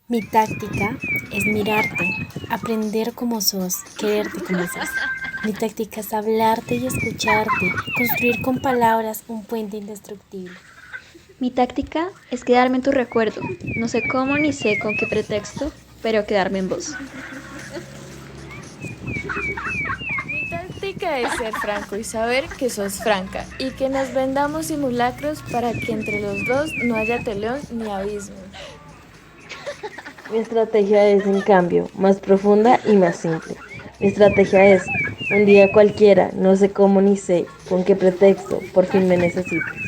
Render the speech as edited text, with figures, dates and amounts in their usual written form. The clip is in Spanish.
Mi táctica es mirarte, aprender como sos, quererte como sos. Mi táctica es hablarte y escucharte, construir con palabras un puente indestructible. Mi táctica es quedarme en tu recuerdo. No sé cómo ni sé con qué pretexto, pero quedarme en vos. Mi táctica es ser franco y saber que sos franca y que nos vendamos simulacros para que entre los dos no haya telón ni abismo. Mi estrategia es, en cambio, más profunda y más simple. Mi estrategia es, un día cualquiera, no sé cómo ni sé con qué pretexto, por fin me necesitas.